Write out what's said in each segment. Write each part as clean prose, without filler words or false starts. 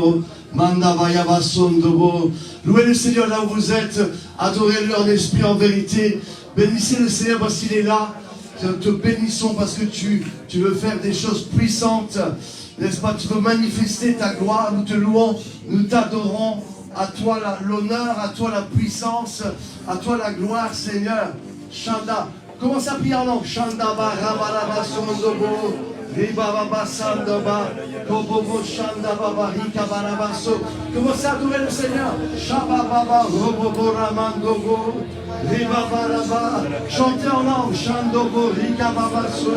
Sondobo, Mandabaya Basondobo. Louez le Seigneur là où vous êtes, adorez-le en esprit, en vérité. Bénissez le Seigneur parce qu'il est là. Te bénissons parce que tu veux faire des choses puissantes. N'est-ce pas? Tu veux manifester ta gloire. Nous te louons, nous t'adorons. À toi l'honneur, à toi la puissance, à toi la gloire, Seigneur. Chanda. Commence à prier en langue. Chanda ba rabalaba sondobo. Ribaba sandoba. Kobobo chanda baba rika barabaso. Commencez à adorer le Seigneur. Shababa robobo ramandobo. Ribaba. Chantez en langue. Chandobo rika babaso.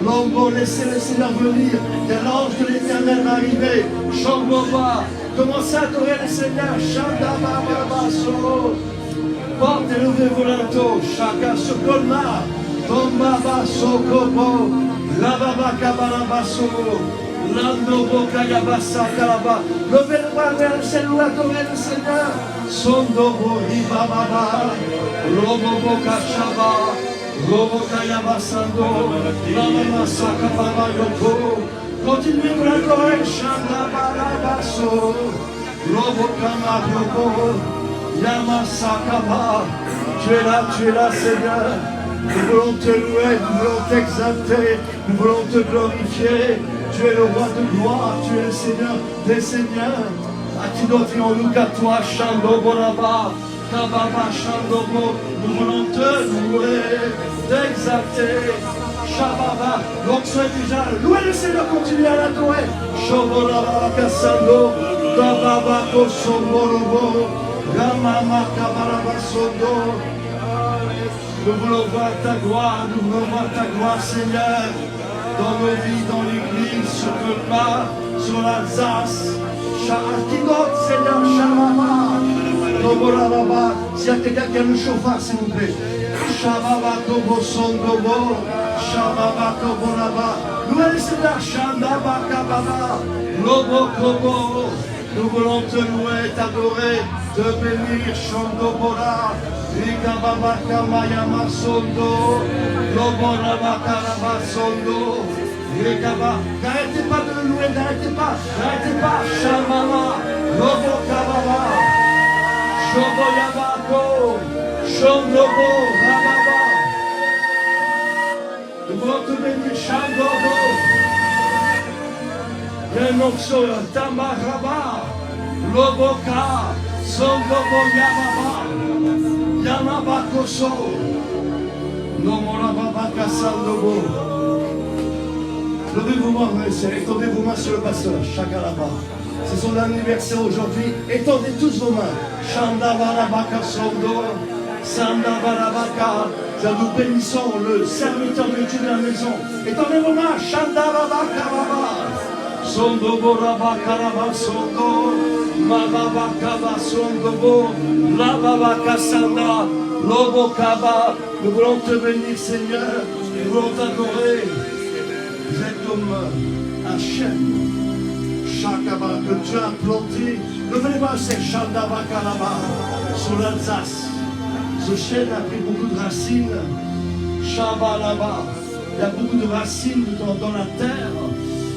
Lombo, laissez le Seigneur venir. Que l'ange de l'Éternel va arriver. Chamboba. Commencez à adorer le Seigneur. Chandaba babaso. Portez le volanto. Chacun se colma. Tombaba sokobo. Lavaba kabarabaso. Landobo kayabasa kalaba. Levez le bras vers le ciel ou adorez le Seigneur. Sondobo ribababa. Lobobo kachaba. Lobo kayabasando. Lavama sakababa yoko. Continuez de l'adorer. Shandabarabaso. Lobo kamayobo. Yamasakaba. Tu es là, Seigneur. Nous voulons te louer, nous voulons t'exalter, nous voulons te glorifier. Tu es le roi de gloire, tu es le Seigneur des seigneurs. À qui d'autre irons-nous qu'à toi, Shandobo Raba, Kababa Shandobo. Nous voulons te louer, t'exalter. Shababa, l'onction est déjà. Louez le Seigneur, continuez à l'adorer. Shoboraba Kassando, Kababa Kosomborobo, Ramama Kabaraba Sondo. Nous voulons voir ta gloire, nous voulons voir ta gloire, Seigneur, dans nos vies, dans l'église, sur le pas, sur l'Alsace. Shakinot, Seigneur, Shababa, Toborababa. S'il y a quelqu'un qui a le chauffard, s'il vous plaît. Shababa, Tobo, Sondobo, Shababa, Toboraba. Louez le Seigneur, Shandaba, Kababa, Lobo, Kobo. Nous voulons te louer, t'adorer, te bénir, Shandobora. Rikababa Kamayama Sondo, Loboraba Karaba Sondo, Rikaba. N'arrêtez pas de le louer, n'arrêtez pas, Shamama, Lobo Kababa, Shobo Yabako, Shondobo, Rababa. Nous voulons te bénir, Shandobo, Renokso, Tamaraba, Loboka, Sondobo Yababa. Yamabakoso, Nomorababa Sandobo. Levez vos mains, étendez vos mains sur le pasteur, Chakalaba. C'est son anniversaire aujourd'hui. Étendez tous vos mains. Chandabarabaka Sondo, Sandabarabaka. Nous bénissons le serviteur de Dieu de la maison. Étendez vos mains, Chandabarabaka Baba. Sondo Boraba Karaba Sondo. Mababa Kaba Sondobo, Lababa Kassanda, Lobo Kaba. Nous voulons te bénir, Seigneur. Nous voulons t'adorer. Vous êtes comme un chêne, Chakaba, que Dieu a planté. Levez les mains, c'est Chandaba Kalaba, sur l'Alsace. Ce chêne a pris beaucoup de racines. Shabalaba. Il y a beaucoup de racines dans la terre.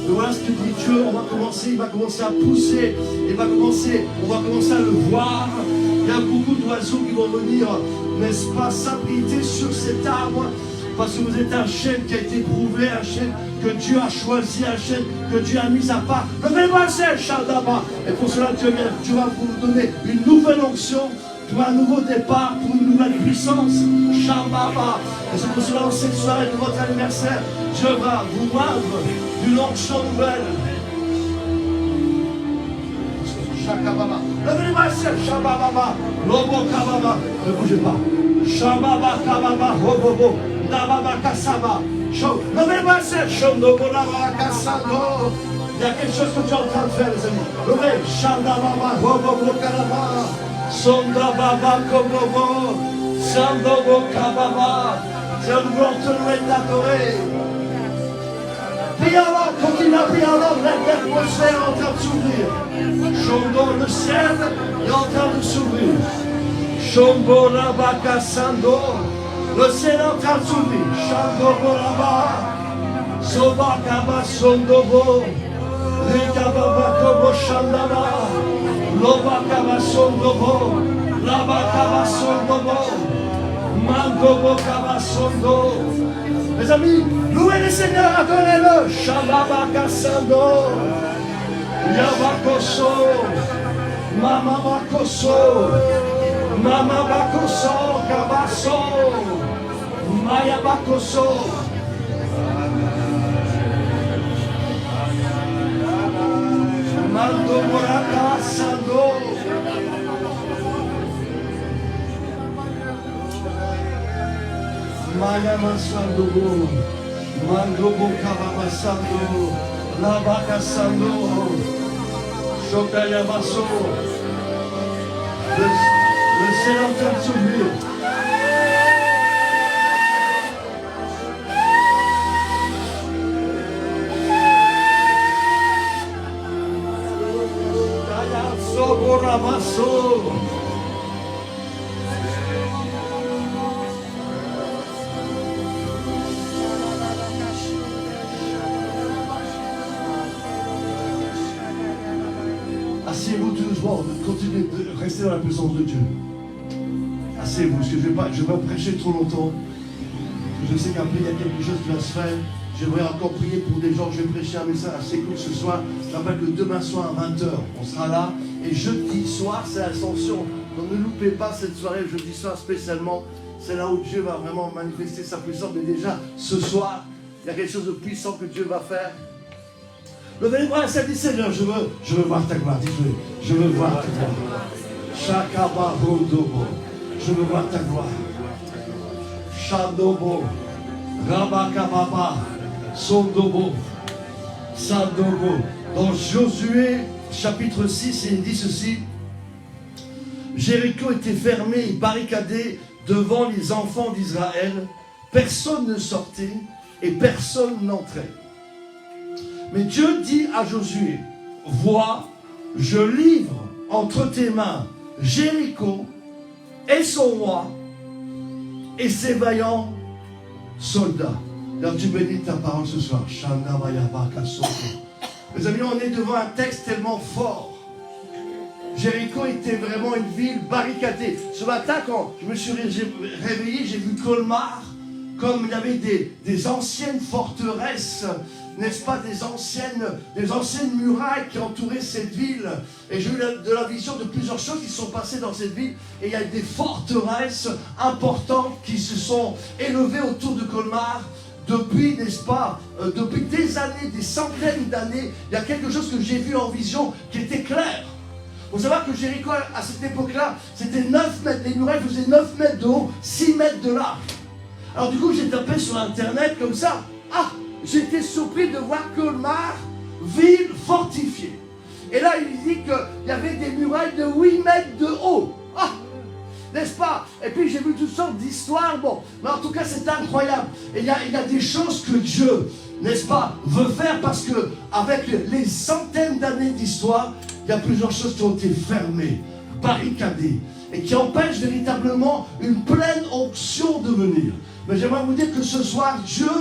Et voilà ce que dit Dieu, il va commencer à pousser, on va commencer à le voir. Il y a beaucoup d'oiseaux qui vont venir, n'est-ce pas, s'abriter sur cet arbre, parce que vous êtes un chêne qui a été prouvé, un chêne que Dieu a choisi, un chêne que Dieu a mis à part. Levez-moi, c'est Shadaba. Et pour cela, Dieu va vous donner une nouvelle onction, pour un nouveau départ, pour une nouvelle puissance. Shababa. Et c'est pour cela, en cette soirée de votre anniversaire, Dieu va vous moindre d'une onction nouvelle. Shakababa. Levez-moi, c'est Shababa. Lobo Kababa. Ne bougez pas. Shababa Kababa. Robobo. Nababa Kassaba. Levez-moi, c'est Shondobo Nababa Kassado. Il y a quelque chose que tu es en train de faire, les amis. Levez. Shandababa. Robobo Kababa. Sondababa Kobobo, Sandobo Kababa. Nous voulons te louer et t'adorer. Priez alors, continue à prier alors, l'atmosphère est en train de s'ouvrir. Shondo, le ciel est en train de s'ouvrir. Shombo Rabaka Sando, le ciel est en train de s'ouvrir. Shandobo Raba, Soba Kaba Sondobo, Rikababa Mandobo Shandaba, Lobakaba Sondobo, Labakaba Sondobo, Mandobo Kaba Sondo. Mes amis, louez le Seigneur, adorez-le. Shababaka Sando, Yabakoso, Mama Bakoso, Mama Bakoso, Kabaso, Maya Bakoso. Mando Moraka Sando. Maya Masando, Mando Bokaba Sando, Labaka Sando, Shokaya Baso. Le Seigneur t'a sauvé. Asseyez-vous tout doucement, continuez de rester dans la présence de Dieu. Asseyez-vous, parce que je vais pas prêcher trop longtemps. Je sais qu'après il y a quelque chose qui va se faire. J'aimerais encore prier pour des gens. Je vais prêcher un message assez court ce soir. Je rappelle que demain soir à 20h, on sera là. Et jeudi soir, c'est l'Ascension. Donc ne loupez pas cette soirée, jeudi soir spécialement. C'est là où Dieu va vraiment manifester sa puissance. Mais déjà, ce soir, il y a quelque chose de puissant que Dieu va faire. Levez les bras et dit Seigneur, je veux voir ta gloire. Dites-le, je veux voir ta gloire. Shakaba Rondobo. Je veux voir ta gloire. Shadobo. Rabakababa. Sondobo. Sandobo. Dans Josué, chapitre 6, il dit ceci. Jéricho était fermé et barricadé devant les enfants d'Israël. Personne ne sortait et personne n'entrait. Mais Dieu dit à Josué, vois, je livre entre tes mains Jéricho et son roi et ses vaillants soldats. Alors tu bénis ta parole ce soir. Mes amis, on est devant un texte tellement fort. Jéricho était vraiment une ville barricadée. Ce matin, quand je me suis réveillé, j'ai vu Colmar, comme il y avait des anciennes forteresses, n'est-ce pas, des anciennes murailles qui entouraient cette ville. Et j'ai eu de la vision de plusieurs choses qui sont passées dans cette ville. Et il y a des forteresses importantes qui se sont élevées autour de Colmar. Depuis, n'est-ce pas, depuis des années, des centaines d'années, il y a quelque chose que j'ai vu en vision qui était clair. Vous savez que Jéricho, à cette époque-là, c'était 9 mètres, les murailles faisaient 9 mètres de haut, 6 mètres de large. Alors du coup, j'ai tapé sur Internet comme ça. Ah, j'étais surpris de voir Colmar, ville fortifiée. Et là, il dit qu'il y avait des murailles de 8 mètres de haut. Ah, n'est-ce pas? Et puis j'ai vu toutes sortes d'histoires. Bon, mais en tout cas, c'est incroyable. Et il y a des choses que Dieu, n'est-ce pas, veut faire parce que avec les centaines d'années d'histoire, il y a plusieurs choses qui ont été fermées, barricadées, et qui empêchent véritablement une pleine onction de venir. Mais j'aimerais vous dire que ce soir, Dieu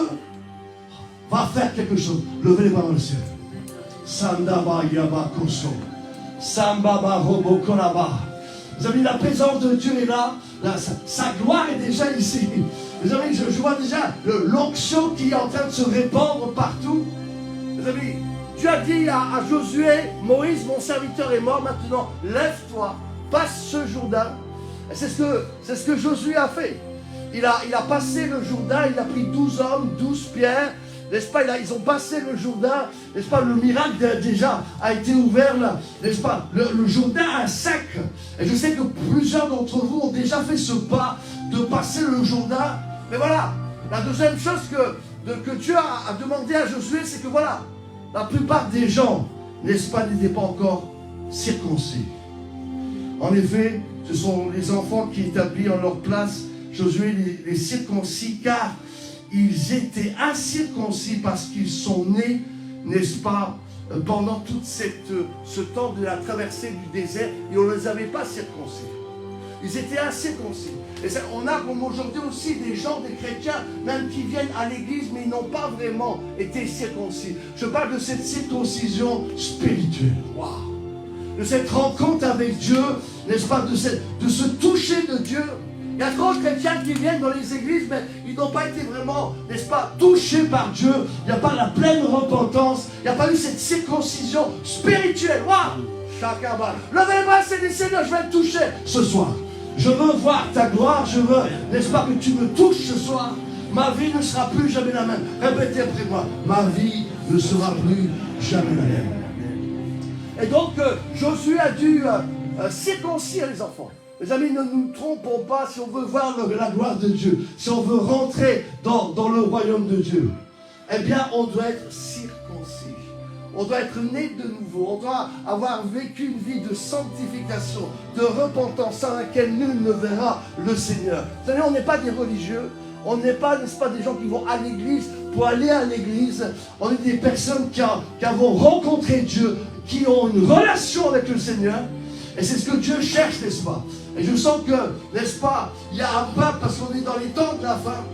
va faire quelque chose. Levez les bras dans le ciel. Sandaba Yaba Koso. Sambaba Robo Kolaba. Vous avez la présence de Dieu est là. Sa gloire est déjà ici. Vous avez, je vois déjà l'onction qui est en train de se répandre partout. Vous avez, Dieu a dit à Josué, Moïse, mon serviteur est mort, maintenant lève-toi, passe ce Jourdain. Et c'est ce que Josué a fait. Il a passé le Jourdain, il a pris 12 hommes, 12 pierres, n'est-ce pas, ils ont passé le Jourdain, n'est-ce pas, le miracle déjà a été ouvert là, n'est-ce pas, le Jourdain est sec. Et je sais que plusieurs d'entre vous ont déjà fait ce pas de passer le Jourdain. Mais voilà, la deuxième chose que Dieu a demandé à Josué, c'est que voilà, la plupart des gens, n'est-ce pas, n'étaient pas encore circoncis. En effet, ce sont les enfants qui établissent en leur place Josué les circoncis, car ils étaient incirconcis parce qu'ils sont nés, n'est-ce pas, pendant tout ce temps de la traversée du désert, et on ne les avait pas circoncis. ils étaient incirconcis. Et ça, on a comme aujourd'hui aussi des gens, des chrétiens, même qui viennent à l'église, mais ils n'ont pas vraiment été circoncis. Je parle de cette circoncision spirituelle. Waouh! De cette rencontre avec Dieu, n'est-ce pas, de ce toucher de Dieu. Il y a trop de chrétiens qui viennent dans les églises, mais ils n'ont pas été vraiment, n'est-ce pas, touchés par Dieu. Il n'y a pas la pleine repentance. Il n'y a pas eu cette circoncision spirituelle. Waouh! Chacun va. Levez les bras, Seigneur, je vais te toucher ce soir. Je veux voir ta gloire, je veux, n'est-ce pas, que tu me touches ce soir. Ma vie ne sera plus jamais la même. Répétez après moi, ma vie ne sera plus jamais la même. Et donc, Josué a dû circoncire les enfants. Les amis, ne nous trompons pas, si on veut voir la gloire de Dieu, si on veut rentrer dans le royaume de Dieu, eh bien, on doit être circoncis. On doit être né de nouveau. On doit avoir vécu une vie de sanctification, de repentance sans laquelle nul ne verra le Seigneur. Vous savez, on n'est pas des religieux. On n'est pas, n'est-ce pas, des gens qui vont à l'église pour aller à l'église. On est des personnes qui avons rencontré Dieu, qui ont une relation avec le Seigneur. Et c'est ce que Dieu cherche, n'est-ce pas? Et je sens que, n'est-ce pas, il y a un peuple, parce qu'on est dans les temps de la fin.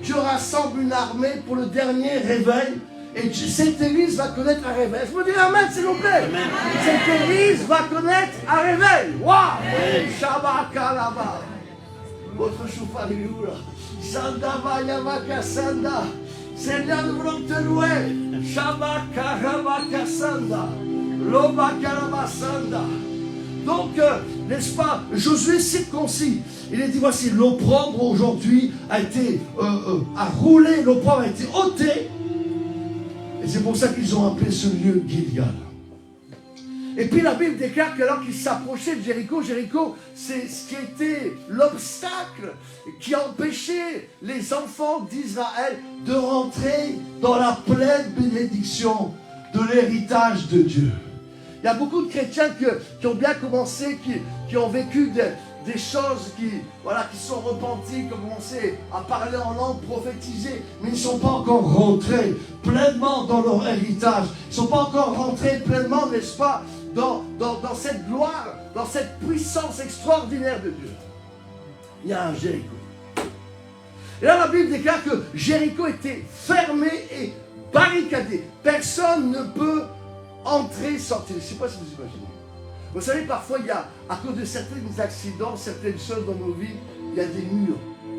Dieu rassemble une armée pour le dernier réveil. Et cette église va connaître un réveil. Je me dis amen, s'il vous plaît. Amen. Cette église va connaître un réveil. Waouh! Shabbat kalaba. Votre chouf, alléluia. Sanda vayavaka sanda. Seigneur, nous voulons te louer. Shabbat karabaka sanda. Loba karaba sanda. Donc, n'est-ce pas, Josué circoncis. Il a dit, voici, l'opprobre aujourd'hui a été roulé, l'opprobre a été ôté. Et c'est pour ça qu'ils ont appelé ce lieu Gilgal. Et puis la Bible déclare qu'alors qu'ils s'approchaient de Jéricho, Jéricho, c'est ce qui était l'obstacle qui empêchait les enfants d'Israël de rentrer dans la pleine bénédiction de l'héritage de Dieu. Il y a beaucoup de chrétiens qui ont bien commencé, qui ont vécu des choses qui sont repenties, qui ont commencé à parler en langue, prophétiser, mais ils ne sont pas encore rentrés pleinement dans leur héritage. Ils ne sont pas encore rentrés pleinement, n'est-ce pas, dans cette gloire, dans cette puissance extraordinaire de Dieu. Il y a un Jéricho. Et là, la Bible déclare que Jéricho était fermé et barricadé. Personne ne peut entrer, sortir. Je ne sais pas si vous imaginez. Vous savez, parfois, il y a, à cause de certains accidents, certaines choses dans nos vies, il y a des murs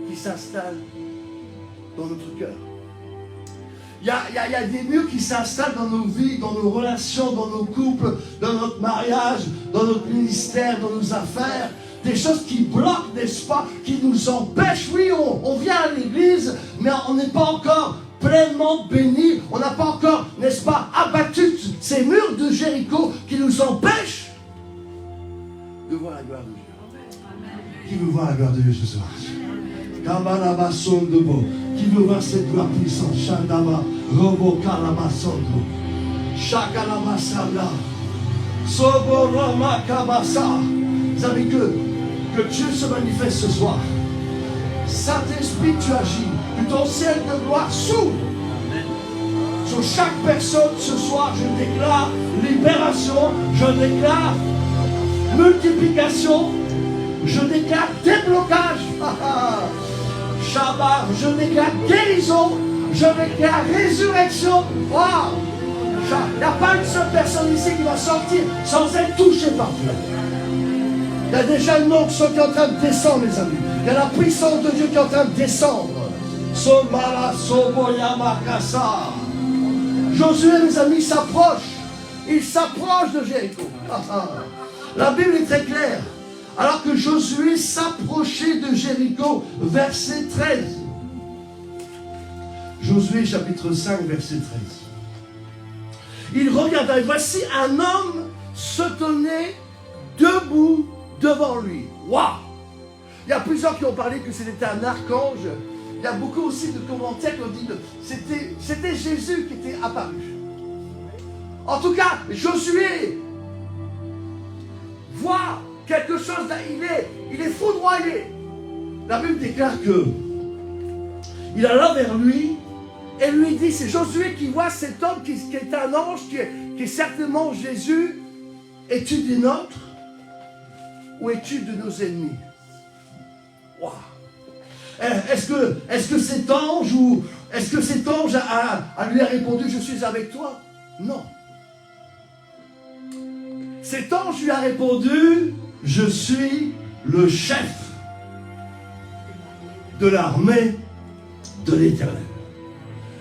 qui s'installent dans notre cœur. Il y a des murs qui s'installent dans nos vies, dans nos relations, dans nos couples, dans notre mariage, dans notre ministère, dans nos affaires. Des choses qui bloquent, n'est-ce pas, qui nous empêchent. Oui, on vient à l'église, mais on n'est pas encore pleinement béni. On n'a pas encore, n'est-ce pas, abattu ces murs de Jéricho qui nous empêchent de voir la gloire de Dieu. Qui veut voir la gloire de Dieu ce soir? Qui veut voir cette gloire puissante? Shandaba, Robo Kalamasondo, Shakalamasanda, Soborama Kabasa. Vous savez que Dieu se manifeste ce soir. Saint-Esprit, tu agis. Que ton ciel de gloire s'ouvre sur chaque personne ce soir. Je déclare libération, je déclare multiplication, je déclare déblocage, Shabbat, je déclare guérison, je déclare résurrection. Wow. Il n'y a pas une seule personne ici qui va sortir sans être touchée par Dieu. Il y a déjà une onction qui est en train de descendre, les amis. Il y a la puissance de Dieu qui est en train de descendre. Somala Soboyama Kassa. Josué, mes amis, s'approche. Il s'approche de Jéricho. La Bible est très claire. Alors que Josué s'approchait de Jéricho, verset 13. Josué chapitre 5, verset 13. Il regarda et voici un homme se tenait debout devant lui. Waouh! Il y a plusieurs qui ont parlé que c'était un archange. Il y a beaucoup aussi de commentaires qui ont dit que c'était Jésus qui était apparu. En tout cas, Josué voit quelque chose, il est foudroyé. La Bible déclare que il alla vers lui et lui dit, c'est Josué qui voit cet homme qui est un ange, qui est certainement Jésus. Es-tu des nôtres? Où es-tu de nos ennemis? Wow. Est-ce que cet ange lui a répondu, je suis avec toi? Non. Cet ange lui a répondu, je suis le chef de l'armée de l'Éternel.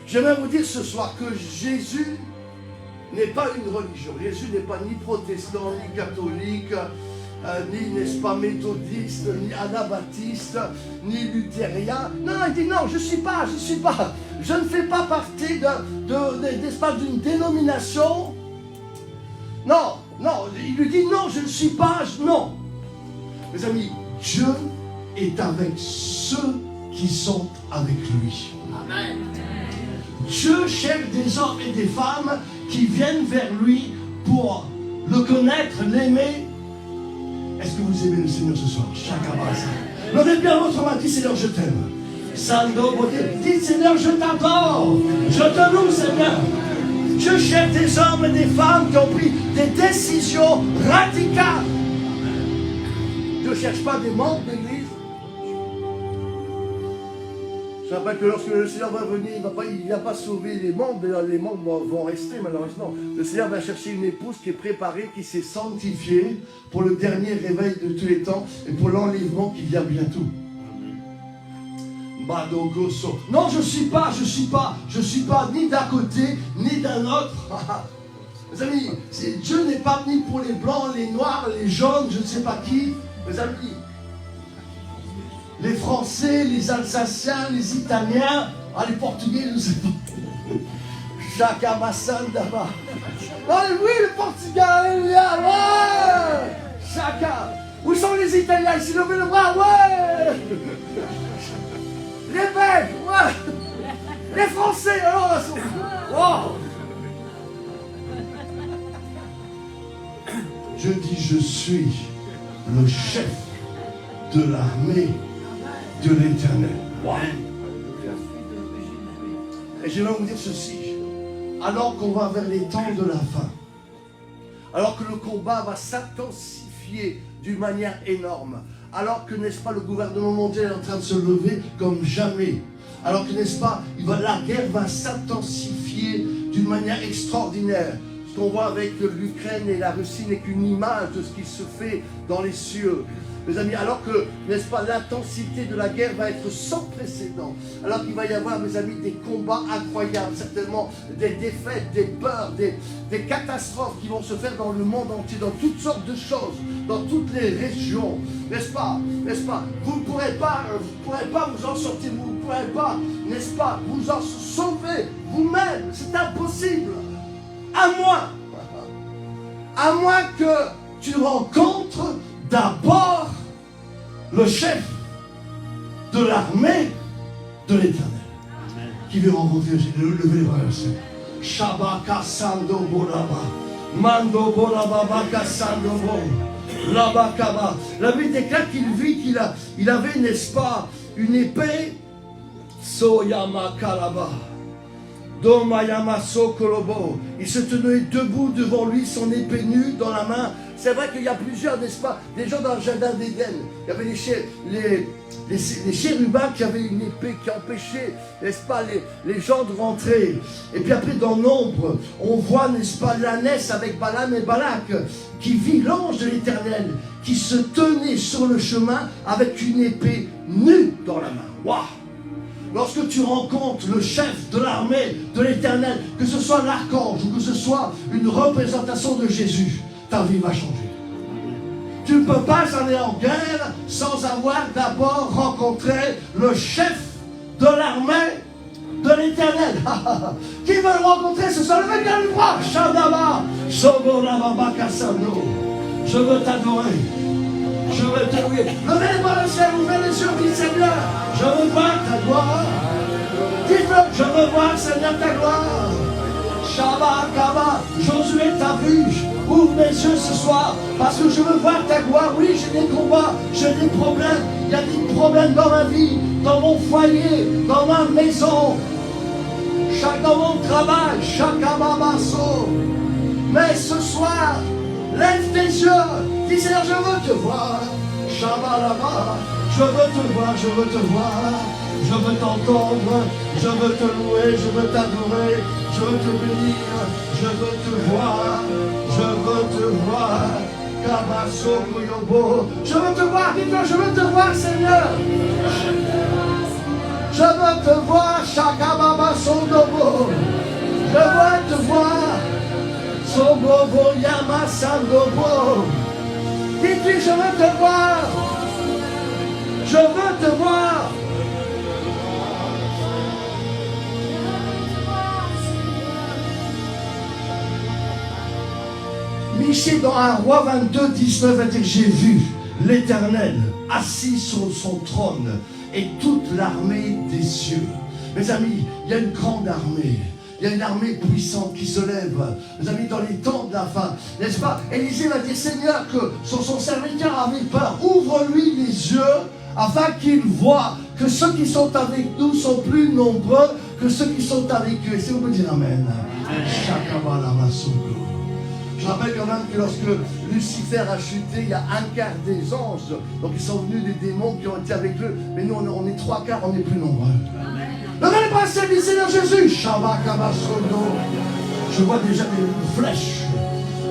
J'aimerais vous dire ce soir que Jésus n'est pas une religion. Jésus n'est pas ni protestant, ni catholique, ni, n'est-ce pas, méthodiste, ni anabaptiste, ni luthérien. Non, il dit non, je ne fais pas partie n'est-ce pas, d'une dénomination. Non, il lui dit non, je ne suis pas, non. Mes amis, Dieu est avec ceux qui sont avec lui. Amen. Dieu cherche des hommes et des femmes qui viennent vers lui pour le connaître, l'aimer. Est-ce que vous aimez le Seigneur ce soir? Levez bien votre main, dites Seigneur, je t'aime. Dites Seigneur, je t'adore. Je te loue, Seigneur. Je cherche des hommes et des femmes qui ont pris des décisions radicales. Je ne cherche pas des membres d'église. Je rappelle que lorsque le Seigneur va venir, il ne va pas sauver les membres vont rester malheureusement. Le Seigneur va chercher une épouse qui est préparée, qui s'est sanctifiée pour le dernier réveil de tous les temps et pour l'enlèvement qui vient bientôt. Non, je suis pas ni d'un côté, ni d'un autre. Mes amis, Dieu n'est pas venu pour les blancs, les noirs, les jaunes, je ne sais pas qui. Mes amis, les Français, les Alsaciens, les Italiens, les Portugais, je ne sais pas. Chacun Massandaba. Oui, le Portugal, alléluia, ouais. Chacun. Où sont les Italiens ici? Levez le bras, ouais. Les Belges, ouais. Les Français, alors, wow. Je dis, je suis le chef de l'armée de l'Éternel. Wow. Et je vais vous dire ceci. Alors qu'on va vers les temps de la fin, alors que le combat va s'intensifier d'une manière énorme, alors que, n'est-ce pas, le gouvernement mondial est en train de se lever comme jamais, alors que, n'est-ce pas, la guerre va s'intensifier d'une manière extraordinaire. Ce qu'on voit avec l'Ukraine et la Russie n'est qu'une image de ce qui se fait dans les cieux. Mes amis, alors que, n'est-ce pas, l'intensité de la guerre va être sans précédent, alors qu'il va y avoir, mes amis, des combats incroyables, certainement des défaites, des peurs, des catastrophes qui vont se faire dans le monde entier, dans toutes sortes de choses, dans toutes les régions, n'est-ce pas, vous ne pourrez pas vous en sortir, vous ne pourrez pas, n'est-ce pas, vous en sauver vous-même, c'est impossible, à moins que tu rencontres d'abord le chef de l'armée de l'Éternel qui veut rencontrer lever les bras au ciel. Shabaka Sando Bolaba Mando Bolaba Baka Sando Bo Labakaba. La Bible déclare qu'il vit qu'il avait, n'est-ce pas, une épée Soyama Kalaba Domayama Sokolobo. Il se tenait debout devant lui, son épée nue dans la main. C'est vrai qu'il y a plusieurs, n'est-ce pas, des gens dans le jardin d'Éden. Il y avait les chérubins qui avaient une épée qui empêchait, n'est-ce pas, les gens de rentrer. Et puis après, dans Nombre, on voit, n'est-ce pas, l'ânesse avec Balaam et Balak, qui vit l'ange de l'Éternel, qui se tenait sur le chemin avec une épée nue dans la main. Waouh! Lorsque tu rencontres le chef de l'armée de l'Éternel, que ce soit l'archange ou que ce soit une représentation de Jésus, ta vie va changer. Tu ne peux pas aller en guerre sans avoir d'abord rencontré le chef de l'armée de l'Éternel. Qui veut le rencontrer ce soir? Levez bien le bras. Shadaba, Soborababa Kassano. Je veux t'adorer. Je veux te louer. Levez les bras au ciel, ouvrez les yeux, dites Seigneur, je veux voir ta gloire. Dites-le, je veux voir Seigneur ta gloire. Shabbat, Kaba, Josué t'a vu. Ouvre mes yeux ce soir, parce que je veux voir ta gloire. Oui, j'ai des combats, j'ai des problèmes. Il y a des problèmes dans ma vie, dans mon foyer, dans ma maison, dans mon travail, chaque amabasso. Mais ce soir, lève tes yeux. Dis Seigneur, je veux te voir. Shabalaba. Je veux te voir, je veux te voir. Je veux t'entendre, je veux te louer, je veux t'adorer, je veux te bénir, je veux te voir, je veux te voir. Kabasoko Yobo. Je veux te voir, dis-toi, je veux te voir, Seigneur. Je veux te voir, Shakababa Sondobo. Je veux te voir, Sondobo Yama Sandobo. Dis-tu, je veux te voir. Je veux te voir. Michée dans 1 Roi 22, 19 va dire, j'ai vu l'Éternel assis sur son trône et toute l'armée des cieux. Mes amis, il y a une grande armée. Il y a une armée puissante qui se lève. Mes amis, dans les temps de la fin, n'est-ce pas? Élisée va dire, Seigneur, que son serviteur avait peur. Ouvre-lui les yeux afin qu'il voie que ceux qui sont avec nous sont plus nombreux que ceux qui sont avec eux. Est-ce que vous pouvez dire Amen? Je rappelle quand même que lorsque Lucifer a chuté, il y a un quart des anges. Donc ils sont venus des démons qui ont été avec eux. Mais nous, on est 3 quarts, on est plus nombreux. Levez les bras, Seigneur Jésus. Je vois déjà des flèches.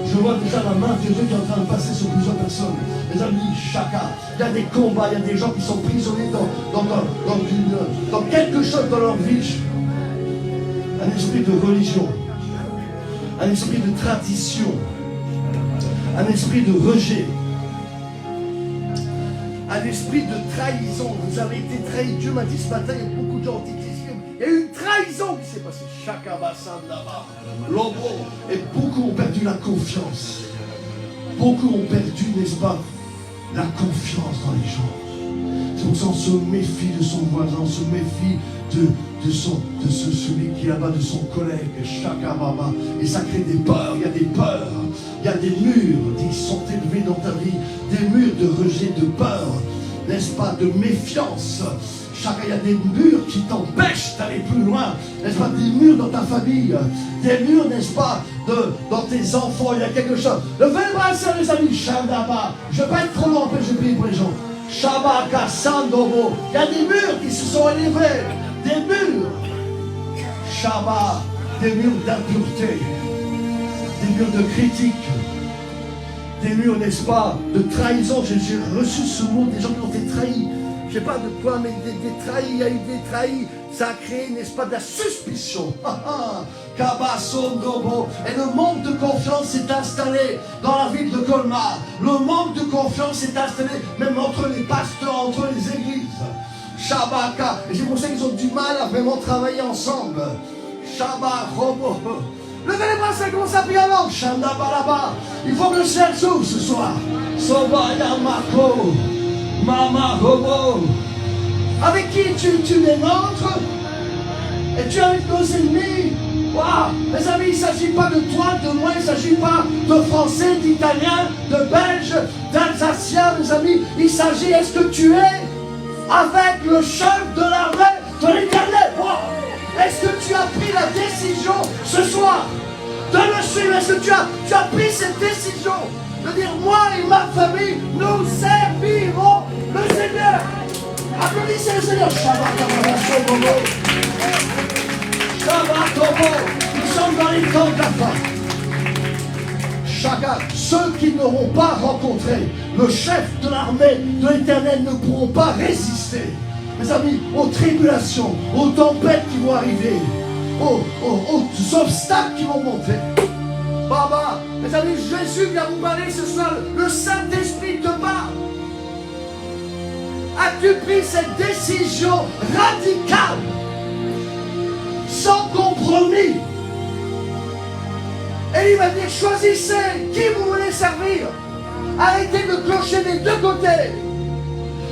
Je vois déjà la main de Dieu qui est en train de passer sur plusieurs personnes. Mes amis, chacun. Il y a des combats, il y a des gens qui sont prisonniers dans quelque chose dans leur vie. Un esprit de religion. Un esprit de tradition, un esprit de rejet, un esprit de trahison. Vous avez été trahi. Dieu m'a dit ce matin, il y a beaucoup de gens qui disent il y a eu une trahison qui s'est passée. Chakabassan là-bas, Lobo. Et beaucoup ont perdu la confiance. Beaucoup ont perdu, n'est-ce pas, la confiance dans les gens. C'est pour ça qu'on se méfie de son voisin, on se méfie de celui qui est là-bas, de son collègue, Shakababa. Et ça crée des peurs, il y a des peurs, il y a des murs qui sont élevés dans ta vie, des murs de rejet, de peur, n'est-ce pas, de méfiance. Il y a des murs qui t'empêchent d'aller plus loin, n'est-ce pas, des murs dans ta famille, des murs, n'est-ce pas, dans tes enfants, il y a quelque chose. Levez le bras, les amis, Shandaba. Je ne vais pas être trop long, je prie pour les gens. Shabaka Sandobo. Il y a des murs qui se sont élevés. Des murs. Shabbat. Des murs d'impureté. Des murs de critique. Des murs, n'est-ce pas, de trahison. J'ai reçu ce mot des gens qui ont été trahis. Je ne sais pas de quoi, mais des trahis. Il y a eu des trahis. Ça a créé, n'est-ce pas, de la suspicion. Et le manque de confiance s'est installé dans la ville de Colmar. Le manque de confiance s'est installé même entre les pasteurs, entre les églises. Shabaka. Et c'est pour ça qu'ils ont du mal à vraiment travailler ensemble. Shabbat, Robo. Levez les bras, ça commence à prier en langue. Shandabalaba. Il faut que le ciel s'ouvre ce soir. Sobaya Mako. Mama Robo. Avec qui tu es nôtre et tu es avec nos ennemis. Wow. Mes amis, il ne s'agit pas de toi, de moi, il ne s'agit pas de Français, d'Italiens, de Belges, d'Alsaciens, mes amis. Il s'agit, est-ce que tu es avec le chef de l'armée de l'Éternel? Wow. Est-ce que tu as pris la décision ce soir de le suivre? Est-ce que tu as pris cette décision de dire, moi et ma famille, nous servirons le Seigneur? Applaudissez le Seigneur. Nous sommes dans les temps de la fin. Chacun, ceux qui n'auront pas rencontré le chef de l'armée de l'Éternel ne pourront pas résister. Mes amis, aux tribulations, aux tempêtes qui vont arriver, aux obstacles qui vont monter. Baba, mes amis, Jésus vient vous parler ce soir. Le Saint-Esprit te parle. As-tu pris cette décision radicale, sans compromis? Et il va dire, choisissez qui vous voulez servir. Arrêtez de clocher des deux côtés.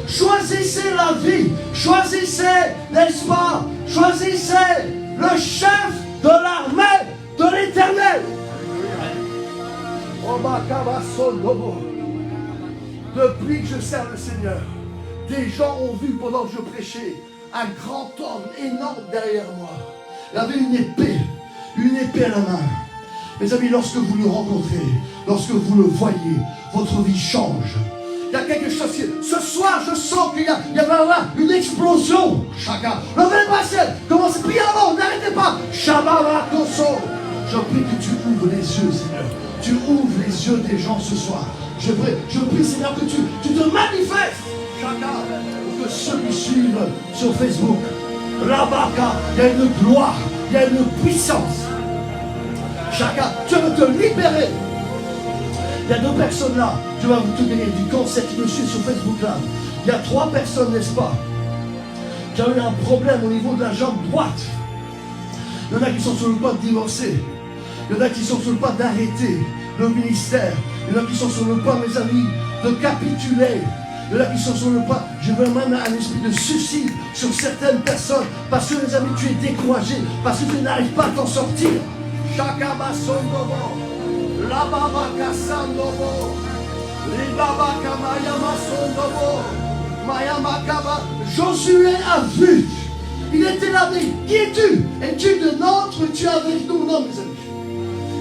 Choisissez la vie. Choisissez, n'est-ce pas? Choisissez le chef de l'armée de l'Éternel. Depuis que je sers le Seigneur, des gens ont vu pendant que je prêchais un grand homme énorme derrière moi. Il avait une épée à la main. Mes amis, lorsque vous le rencontrez, lorsque vous le voyez, votre vie change. Il y a quelque chose. Ce soir, je sens qu'il y a là une explosion. Chacun. Levez le ciel. Commencez. Priez avant. N'arrêtez pas. Shabbat Koso. Je prie que tu ouvres les yeux, Seigneur. Tu ouvres les yeux des gens ce soir. Je prie, Seigneur, que tu te manifestes. Chacun. Que ceux qui suivent sur Facebook, Rabaka, il y a une gloire, il y a une puissance. Chacun. Tu veux te libérer. Il y a 2 personnes là, je vais vous donner du concept qui me suit sur Facebook là. Il y a 3 personnes, n'est-ce pas, qui ont eu un problème au niveau de la jambe droite. Il y en a qui sont sur le point de divorcer. Il y en a qui sont sur le point d'arrêter le ministère. Il y en a qui sont sur le point, mes amis, de capituler. Il y en a qui sont sur le point, je veux même un esprit de suicide sur certaines personnes. Parce que, mes amis, tu es découragé. Parce que tu n'arrives pas à t'en sortir. Chakaba Sondobo. La baba Kassandobo, les baba Kamayama Sondobo, Mayama Kaba. Josué a vu, il était là, mais qui es-tu? Es-tu de notre? Tu es avec nous? Non, mes amis.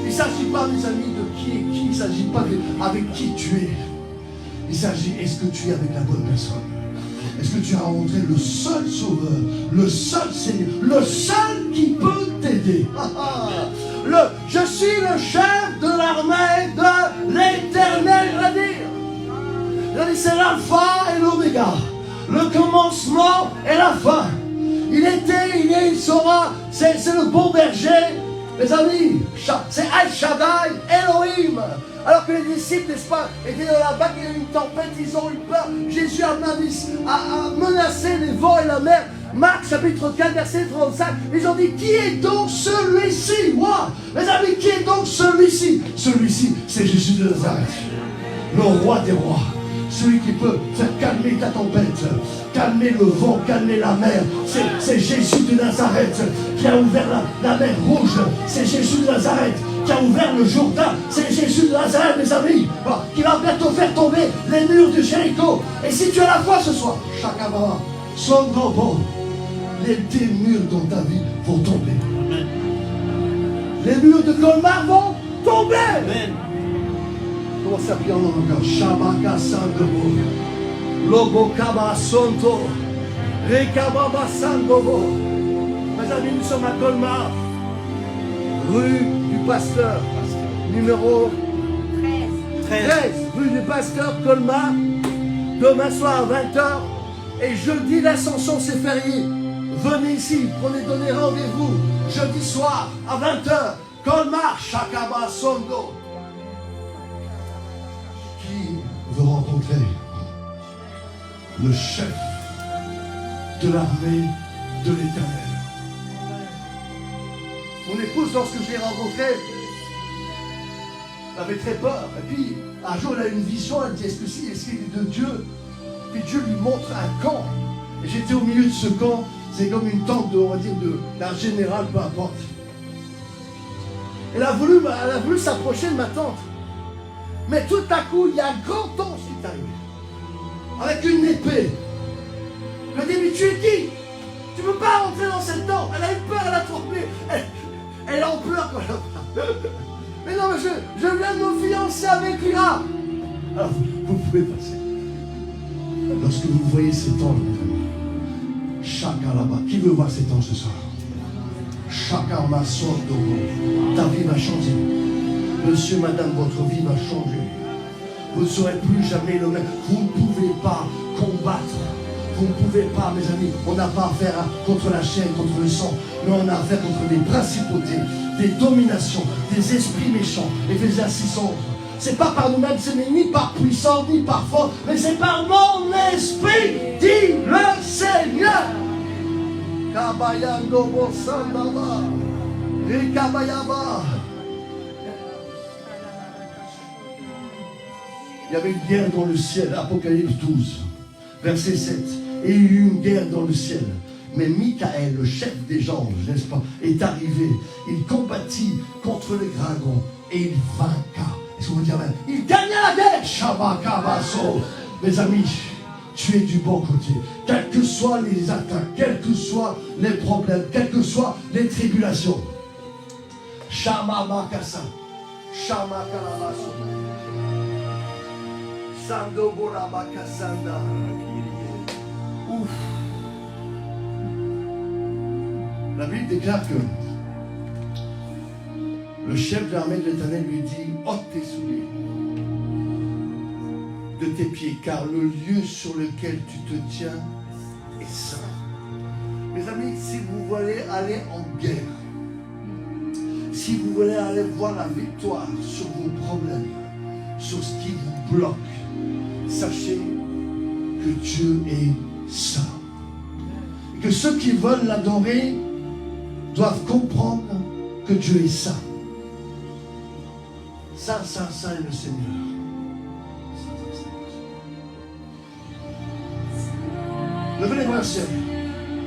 Il ne s'agit pas, mes amis, de qui est qui, il ne s'agit pas avec qui tu es. Il s'agit, est-ce que tu es avec la bonne personne? Est-ce que tu as rencontré le seul sauveur, le seul Seigneur, le seul qui peut t'aider? Je suis le chef de l'armée de l'Éternel, je vais dire. C'est l'alpha et l'oméga, le commencement et la fin. Il était, il est, il sera, c'est le bon berger. Mes amis, c'est Al Shaddai, Elohim. Alors que les disciples, n'est-ce pas, étaient dans la barque, il y a eu une tempête, ils ont eu peur. Jésus a menacé les vents et la mer. Marc chapitre 4, verset 35, ils ont dit, qui est donc celui-ci? Wow. Mes amis, qui est donc celui-ci? Celui-ci, c'est Jésus de Nazareth, le roi des rois. Celui qui peut faire calmer ta tempête, calmer le vent, calmer la mer. C'est Jésus de Nazareth qui a ouvert la mer rouge. C'est Jésus de Nazareth qui a ouvert le Jourdain. C'est Jésus de Nazareth, mes amis, qui va bientôt faire tomber les murs de Jéricho. Et si tu as la foi ce soir, Chakababa, Sondobo, les murs dans ta vie vont tomber. Amen. Les murs de Colmar vont tomber. Amen. Commencez à prier en nom de cœur. Shabaka Sandobo, Lobo Kaba Sonto, Rekababa Sandobo. Mes amis, nous sommes à Colmar, rue du Pasteur, numéro 13, rue du Pasteur, Colmar. Demain soir à 20h. Et jeudi, l'Ascension, c'est férié. Venez ici, donnez rendez-vous. Jeudi soir à 20h. Colmar, Chakaba Sondo. Qui veut rencontrer le chef de l'armée de l'Éternel? Mon épouse, lorsque je l'ai rencontrée, elle avait très peur. Et puis, un jour, elle a une vision, elle dit, est-ce qu'il est de Dieu? Puis Dieu lui montre un camp. Et j'étais au milieu de ce camp. C'est comme une tente, on va dire, d'un général, peu importe. Elle a voulu s'approcher de ma tente. Mais tout à coup, il y a un grand ange qui est arrivé. Avec une épée. Elle dit, mais tu es qui? Tu ne peux pas rentrer dans cette tente. Elle a eu peur, elle a tremblé. Elle en pleure quand elle a. Mais non, mais je viens de me fiancer avec lui. Alors, vous pouvez passer. Lorsque vous voyez cet ange, mes amis, chacun là-bas, qui veut voir cet ange ce soir? Chacun m'a sorti de vous. Ta vie va changer. Monsieur, madame, votre vie va changer. Vous ne serez plus jamais le même. Vous ne pouvez pas combattre. Vous ne pouvez pas, mes amis. On n'a pas affaire contre la chair, contre le sang. Mais on a affaire contre des principautés, des dominations, des esprits méchants. Éphésiens 6:11. C'est pas par nous-mêmes, c'est ni par puissance, ni par force, mais c'est par mon esprit, dit le Seigneur. Kabayando Bosandaba, Rikabayaba. Il y avait une guerre dans le ciel, Apocalypse 12, verset 7. Et il y eut une guerre dans le ciel. Mais Michael, le chef des anges, n'est-ce pas, est arrivé. Il combattit contre les dragons et il vaincra. Est-ce que vous dites amen? Il gagna la guerre. Shabakabaso. Mes amis, tu es du bon côté. Quelles que soient les attaques, quels que soient les problèmes, quelles que soient les tribulations. Shamamakasa. Shamakalabaso. Sando Borabaka Sanda. Ouf. La Bible déclare que le chef de l'armée de l'Éternel lui dit, ôte tes souliers de tes pieds, car le lieu sur lequel tu te tiens est saint. Mes amis, si vous voulez aller en guerre, si vous voulez aller voir la victoire sur vos problèmes, sur ce qui vous bloque, sachez que Dieu est saint. Et que ceux qui veulent l'adorer doivent comprendre que Dieu est saint. Saint, saint, saint est le Seigneur. Levez les bras au ciel.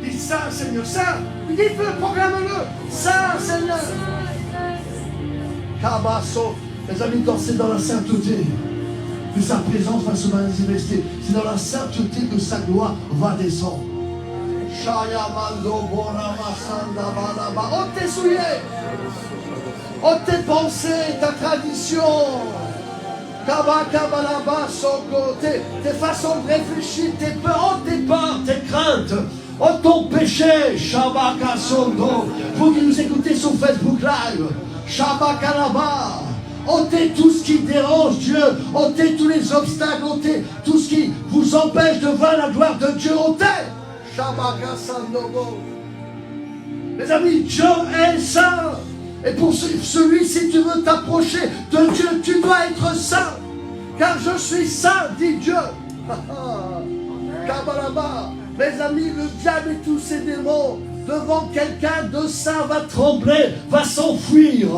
Dites Saint Seigneur, Saint. Dites-le, proclame-le. Saint Seigneur. Kabaso. Mes amis, quand c'est dans la sainteté que sa présence va se manifester, c'est dans la sainteté que sa gloire va descendre. Ôte tes souliers, ôte tes pensées, ta tradition, tes façons de réfléchir, tes peurs, tes craintes, ôte ton péché. Shabaka Sondo. Vous qui nous écoutez sur Facebook Live, Shabaka Laba. Ôtez tout ce qui dérange Dieu, ôtez tous les obstacles, ôtez tout ce qui vous empêche de voir la gloire de Dieu, ôtez. Mes amis, Dieu est saint. Et pour celui, si tu veux t'approcher de Dieu, tu dois être saint. Car je suis saint, dit Dieu. Kabalaba. Mes amis, le diable et tous ses démons, devant quelqu'un de saint, va trembler, va s'enfuir.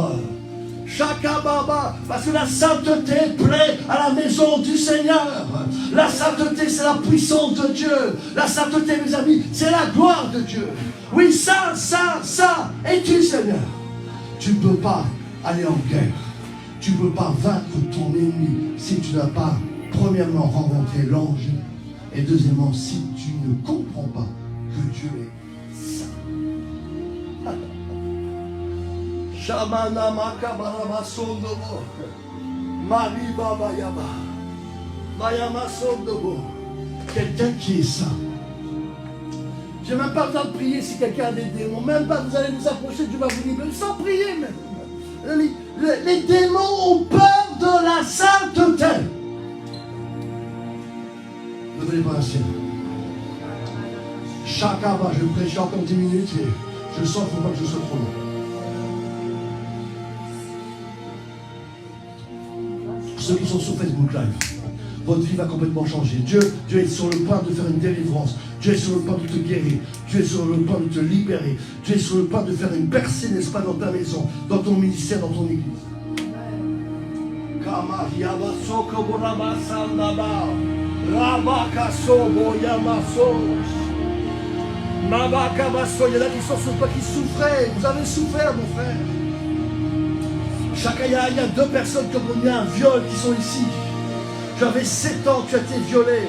Shakababa, parce que la sainteté plaît à la maison du Seigneur. La sainteté, c'est la puissance de Dieu. La sainteté, mes amis, c'est la gloire de Dieu. Oui, saint, saint, saint es-tu, Seigneur. Tu ne peux pas aller en guerre. Tu ne peux pas vaincre ton ennemi si tu n'as pas, premièrement, rencontré l'ange. Et deuxièmement, si tu ne comprends pas que Dieu est saint. Shamana Makabarama Sondobo. Mariba Bayaba. Bayama Sondobo. Quelqu'un qui est saint. Je n'ai même pas besoin de prier si quelqu'un a des démons. Même pas, vous allez vous approcher, Dieu va vous libérer. Sans prier même. Les démons ont peur de la sainteté. Levez les bras au ciel. Chacun va, je prêche encore 10 minutes et je sens qu'il ne faut pas que je sois trop long. Ceux qui sont sur Facebook Live, votre vie va complètement changer. Dieu est sur le point de faire une délivrance. Dieu est sur le point de te guérir. Dieu est sur le point de te libérer. Dieu est sur le point de faire une percée, n'est-ce pas, dans ta maison, dans ton ministère, dans ton église. Il y en a qui sont sur le point, qui souffraient. Vous avez souffert, mon frère. Il y a 2 personnes qui ont connu un viol qui sont ici. J'avais 7 ans, tu as été violé.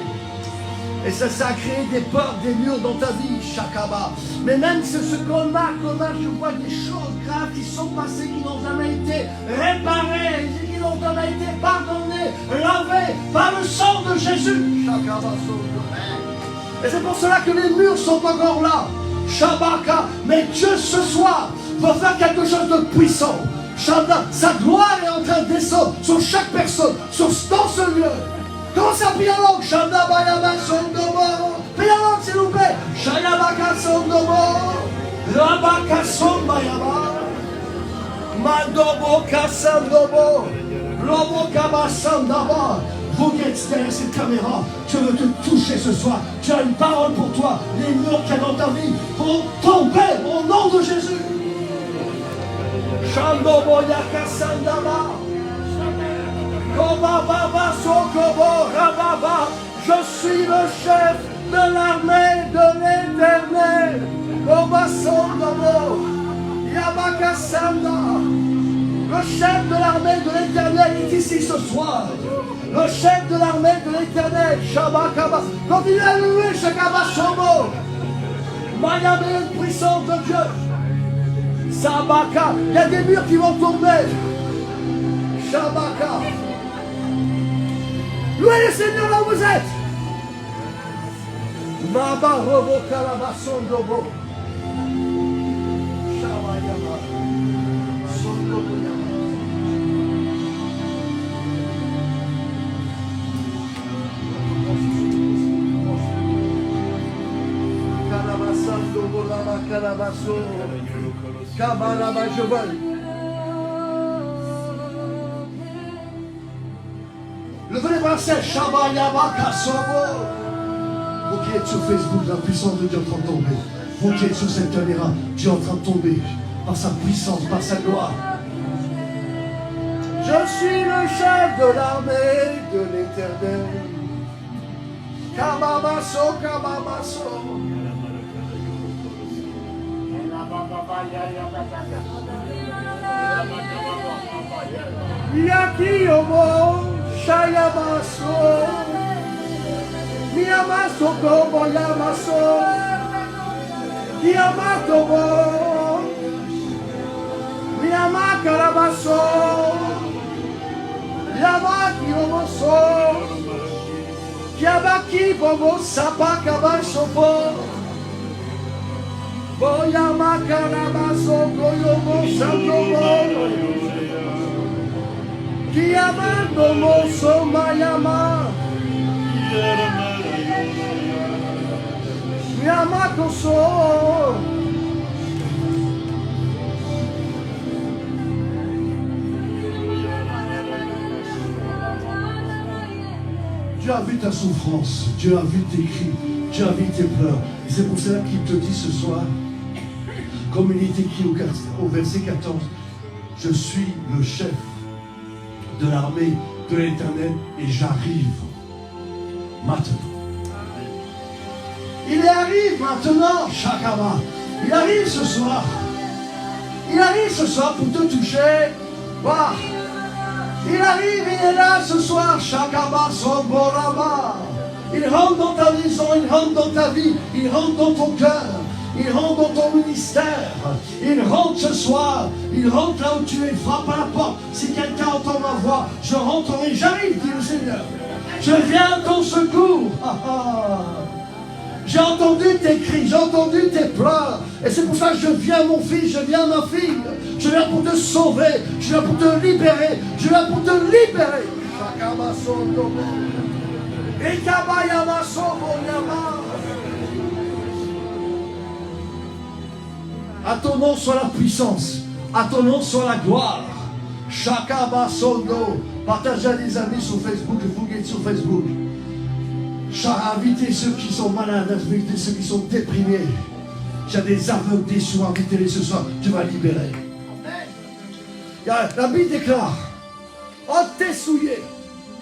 Et ça a créé des portes, des murs dans ta vie, Shakaba. Mais même ce qu'on a, je vois des choses graves qui sont passées, qui n'ont jamais été réparées, qui n'ont jamais été pardonnées, lavées par le sang de Jésus. Shakaba. Et c'est pour cela que les murs sont encore là. Shabaka. Mais Dieu ce soir va faire quelque chose de puissant. Sa gloire est en train de descendre sur chaque personne, dans ce lieu. Commencez à prier en langue. Priez en langue, s'il vous plaît. Vous qui êtes derrière cette caméra, Dieu veut te toucher ce soir. Tu as une parole pour toi. Les murs qu'il y a dans ta vie vont tomber au nom de Jésus. Je suis le chef de l'armée de l'Éternel. Le chef de l'armée de l'Éternel est ici ce soir. Le chef de l'armée de l'Éternel. Continuez à louer Shakaba Shomo. Mayame, une puissance de Dieu. Sabaka, il y a des murs qui vont tomber. Shabaka. Louez le Seigneur là où vous êtes. Baba robo calabason dobo. Shabayama. Sondobo yama. Calabasan dobo lama calabaso. Kabalaba je vole. Levez les bras, c'est Shabayama Kasobo. Vous qui êtes sur Facebook, la puissance de Dieu est en train de tomber. Vous qui êtes sur cette caméra, Dieu est en train de tomber par sa puissance, par sa gloire. Je suis le chef de l'armée de l'Éternel. Kabamaso, Kabamaso. Yakiyomo, Shayamaso. Miyamaso Kobo Yamaso Yamatobo Miyamakarabaso Yamaki Omoso Yabaki Bobo Sapakabasopo Boyamakarabaso Koyomo Santobo Kiyamadomo Somayama Yamakoso. Dieu a vu ta souffrance, Dieu a vu tes cris, Dieu a vu tes pleurs. Et c'est pour cela qu'il te dit ce soir, comme il est écrit au verset 14, je suis le chef de l'armée de l'Éternel et j'arrive maintenant. Il arrive maintenant, Shakama. Il arrive ce soir. Il arrive ce soir pour te toucher. Bah. Il arrive, il est là ce soir, Shakama Somborama. Il rentre dans ta maison, il rentre dans ta vie, il rentre dans ton cœur, il rentre dans ton ministère. Il rentre ce soir, il rentre là où tu es, frappe à la porte. Si quelqu'un entend ma voix, je rentrerai, j'arrive, dit le Seigneur. Je viens à ton secours. J'ai entendu tes cris, j'ai entendu tes pleurs. Et c'est pour ça que je viens, mon fils, je viens, ma fille. Je viens pour te sauver, je viens pour te libérer, je viens pour te libérer. À ton nom soit la puissance, à ton nom soit la gloire. Shakabasondo. Partagez à des amis sur Facebook, vous qui êtes sur Facebook. Invitez ceux qui sont malades, invitez ceux qui sont déprimés. J'ai des aveugles déçus, invitez-les ce soir, tu vas libérer. La Bible déclare, oh t'es souillé.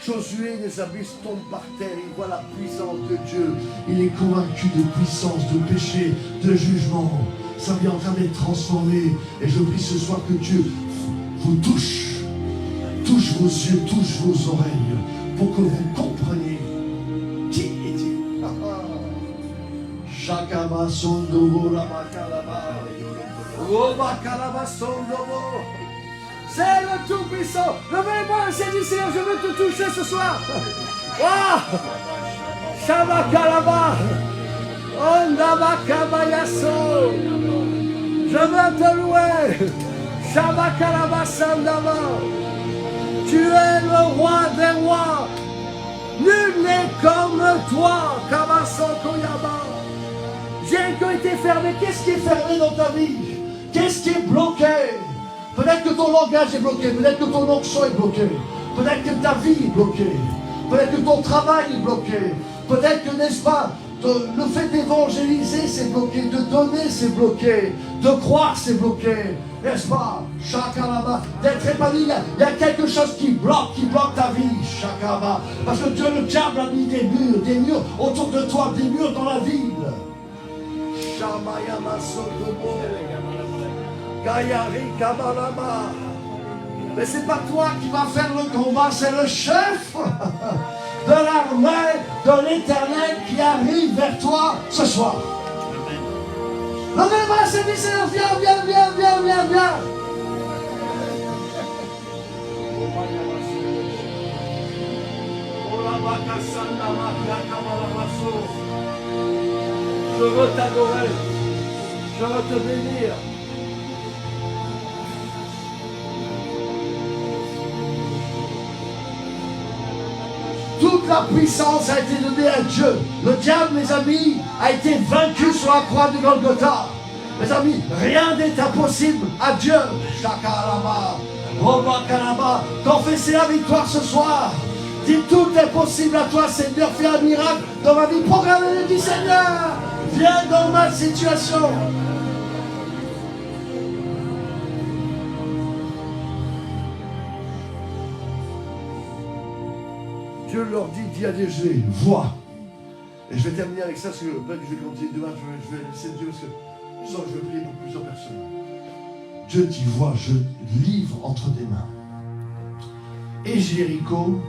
Josué, les abysses tombent par terre, il voit la puissance de Dieu. Il est convaincu de puissance, de péché, de jugement. Sa vie est en train d'être transformée. Et je prie ce soir que Dieu vous touche. Touche vos yeux, touche vos oreilles, pour que vous compreniez qui est-il. Shakama Sondobo Ramakalaba. Robakalaba Sondobo. C'est le Tout-Puissant. Levez-moi, Seigneur, je veux te toucher ce soir. Waouh! Shabakalaba. Ondabakabayaso. Je veux te louer. Shabakalaba Sandaba. Tu es le roi des rois. Nul n'est comme toi. Kabasoko Yaba. J'ai été fermé. Qu'est-ce qui est fermé dans ta vie? Qu'est-ce qui est bloqué? Peut-être que ton langage est bloqué. Peut-être que ton onction est bloquée. Peut-être que ta vie est bloquée. Peut-être que ton travail est bloqué. Peut-être que, n'est-ce pas, le fait d'évangéliser c'est bloqué. De donner c'est bloqué. De croire c'est bloqué. N'est-ce pas? Shakaraba. D'être épanoui, il y a quelque chose qui bloque ta vie. Shakaraba. Parce que Dieu, le diable, a mis des murs autour de toi, des murs dans la ville. Shamayama Sotobo. Gayari Kabalama. Mais c'est pas toi qui vas faire le combat, c'est le chef de l'armée de l'Éternel qui arrive vers toi ce soir. Levez-moi, Seigneur, viens. Je veux t'adorer. Je veux te bénir. Toute la puissance a été donnée à Dieu. Le diable, mes amis, a été vaincu sur la croix de Golgotha. Mes amis, rien n'est impossible à Dieu. Shakalaba, Robakalaba, confessez la victoire ce soir. Dis tout est possible à toi, Seigneur. Fais un miracle dans ma vie. Proclamez-le, dis Seigneur, viens dans ma situation. Dieu leur dit à Dieu, vois. Et je vais terminer avec ça, parce que je vais continuer demain, je vais laisser Dieu, parce que je sens que je vais prier pour plusieurs personnes. Dieu dit, vois, je livre entre tes mains et Jéricho,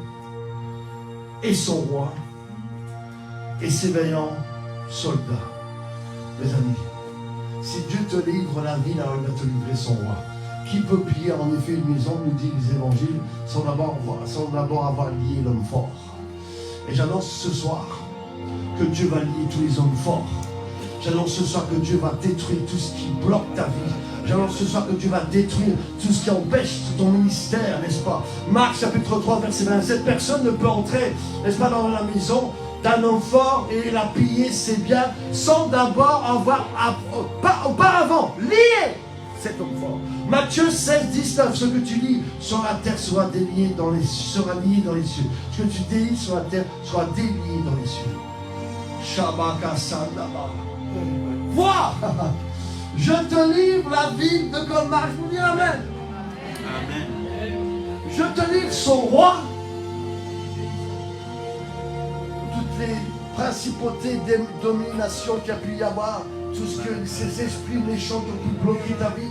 et son roi, et ses vaillants soldats. Mes amis, si Dieu te livre la ville, alors il va te livrer son roi. Qui peut piller en effet une maison, nous dit les évangiles, sans d'abord avoir lié l'homme fort. Et j'annonce ce soir que Dieu va lier tous les hommes forts. J'annonce ce soir que Dieu va détruire tout ce qui bloque ta vie. J'annonce ce soir que Dieu va détruire tout ce qui empêche ton ministère, n'est-ce pas? Marc chapitre 3, verset 27, personne ne peut entrer, n'est-ce pas, dans la maison d'un homme fort et la piller ses biens sans d'abord avoir auparavant lié cet homme fort. Matthieu 16, 19, ce que tu lis sur la terre sera lié dans les cieux. Ce que tu délies sur la terre sera délié dans les cieux. Shabaka Sandaba. Vois, je te livre la ville de Colmar. Je vous dis amen. Amen. Je te livre son roi. Toutes les principautés, des dominations qu'il y a pu y avoir, tout ce que ces esprits méchants qui ont pu bloquer ta vie.